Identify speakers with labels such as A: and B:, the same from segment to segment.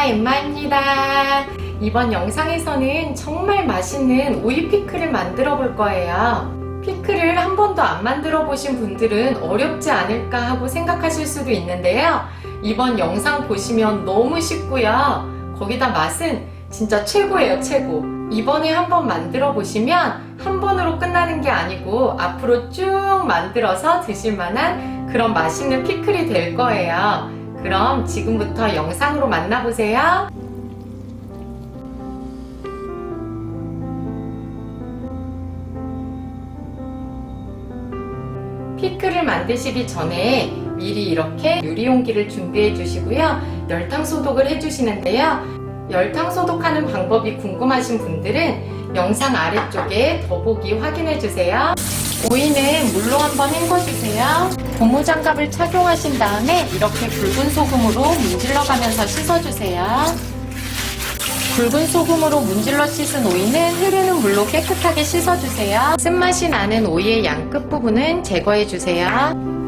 A: 엠마입니다. 이번 영상에서는 정말 맛있는 오이 피클을 만들어 볼 거예요. 피클을 한 번도 안 만들어 보신 분들은 어렵지 않을까 하고 생각하실 수도 있는데요. 이번 영상 보시면 너무 쉽고요. 거기다 맛은 진짜 최고예요, 최고. 이번에 한번 만들어 보시면 한 번으로 끝나는 게 아니고 앞으로 쭉 만들어서 드실 만한 그런 맛있는 피클이 될 거예요. 그럼 지금부터 영상으로 만나보세요. 피클을 만드시기 전에 미리 이렇게 유리용기를 준비해 주시고요. 열탕 소독을 해 주시는데요. 열탕 소독하는 방법이 궁금하신 분들은 영상 아래쪽에 더보기 확인해 주세요. 오이는 물로 한번 헹궈주세요. 고무장갑을 착용하신 다음에 이렇게 굵은 소금으로 문질러 가면서 씻어주세요. 굵은 소금으로 문질러 씻은 오이는 흐르는 물로 깨끗하게 씻어주세요. 쓴맛이 나는 오이의 양 끝부분은 제거해주세요.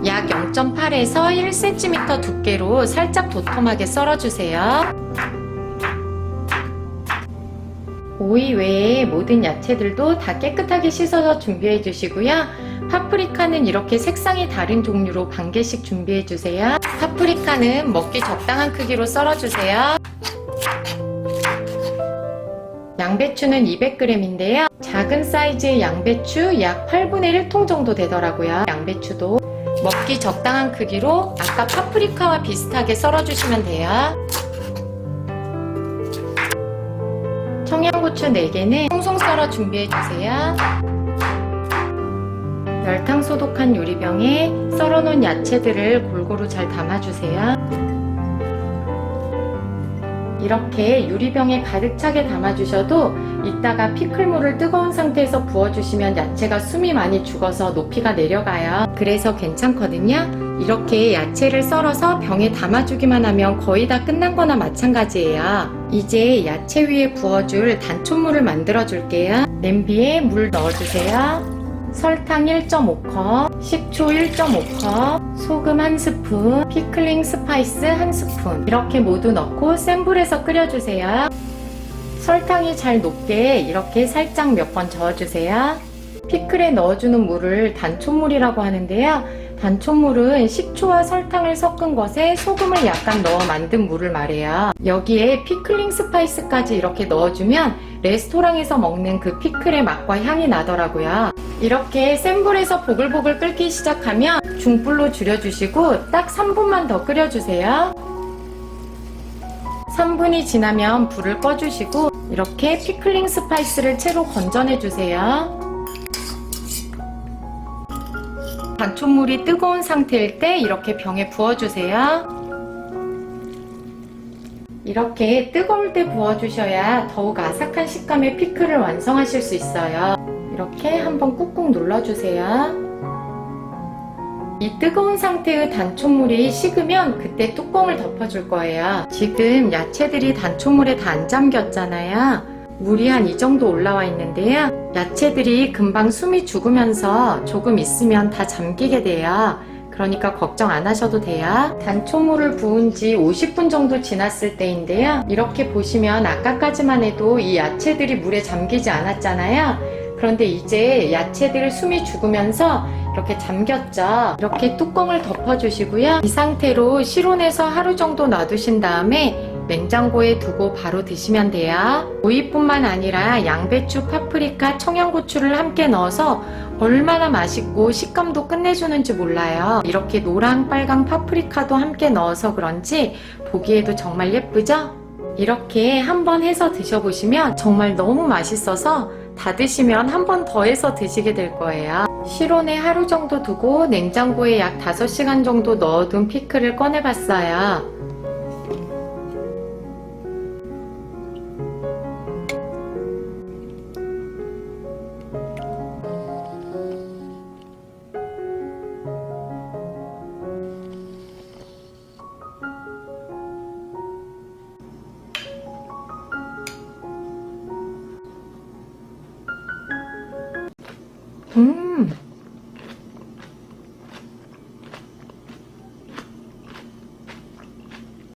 A: 약 0.8에서 1cm 두께로 살짝 도톰하게 썰어주세요. 오이 외에 모든 야채들도 다 깨끗하게 씻어서 준비해 주시고요. 파프리카는 이렇게 색상이 다른 종류로 반 개씩 준비해 주세요. 파프리카는 먹기 적당한 크기로 썰어 주세요. 양배추는 200g인데요. 작은 사이즈의 양배추 약 8분의 1통 정도 되더라고요. 양배추도 먹기 적당한 크기로 아까 파프리카와 비슷하게 썰어 주시면 돼요. 청양고추 4개는 송송 썰어 준비해주세요. 열탕 소독한 유리병에 썰어놓은 야채들을 골고루 잘 담아주세요. 이렇게 유리병에 가득 차게 담아주셔도 이따가 피클물을 뜨거운 상태에서 부어주시면 야채가 숨이 많이 죽어서 높이가 내려가요. 그래서 괜찮거든요. 이렇게 야채를 썰어서 병에 담아주기만 하면 거의 다 끝난 거나 마찬가지예요. 이제 야채 위에 부어줄 단촛물을 만들어 줄게요. 냄비에 물 넣어주세요. 설탕 1.5컵, 식초 1.5컵, 소금 1스푼, 피클링 스파이스 1스푼 이렇게 모두 넣고 센 불에서 끓여주세요. 설탕이 잘 녹게 이렇게 살짝 몇 번 저어주세요. 피클에 넣어주는 물을 단촛물이라고 하는데요. 단촛물은 식초와 설탕을 섞은 것에 소금을 약간 넣어 만든 물을 말해요. 여기에 피클링 스파이스까지 이렇게 넣어주면 레스토랑에서 먹는 그 피클의 맛과 향이 나더라고요. 이렇게 센 불에서 보글보글 끓기 시작하면 중불로 줄여주시고 딱 3분만 더 끓여주세요. 3분이 지나면 불을 꺼주시고 이렇게 피클링 스파이스를 채로 건져내주세요. 단촛물이 뜨거운 상태일 때 이렇게 병에 부어주세요. 이렇게 뜨거울 때 부어주셔야 더욱 아삭한 식감의 피클을 완성하실 수 있어요. 이렇게 한번 꾹꾹 눌러주세요. 이 뜨거운 상태의 단촛물이 식으면 그때 뚜껑을 덮어줄 거예요. 지금 야채들이 단촛물에 다 안 잠겼잖아요. 물이 한 이 정도 올라와 있는데요. 야채들이 금방 숨이 죽으면서 조금 있으면 다 잠기게 돼요. 그러니까 걱정 안 하셔도 돼요. 단촛물을 부은 지 50분 정도 지났을 때인데요. 이렇게 보시면 아까까지만 해도 이 야채들이 물에 잠기지 않았잖아요. 그런데 이제 야채들 숨이 죽으면서 이렇게 잠겼죠. 이렇게 뚜껑을 덮어주시고요. 이 상태로 실온에서 하루 정도 놔두신 다음에 냉장고에 두고 바로 드시면 돼요. 오이뿐만 아니라 양배추, 파프리카, 청양고추를 함께 넣어서 얼마나 맛있고 식감도 끝내주는지 몰라요. 이렇게 노랑, 빨강 파프리카도 함께 넣어서 그런지 보기에도 정말 예쁘죠? 이렇게 한번 해서 드셔보시면 정말 너무 맛있어서 다 드시면 한 번 더 해서 드시게 될 거예요. 실온에 하루 정도 두고 냉장고에 약 5시간 정도 넣어둔 피클을 꺼내봤어요.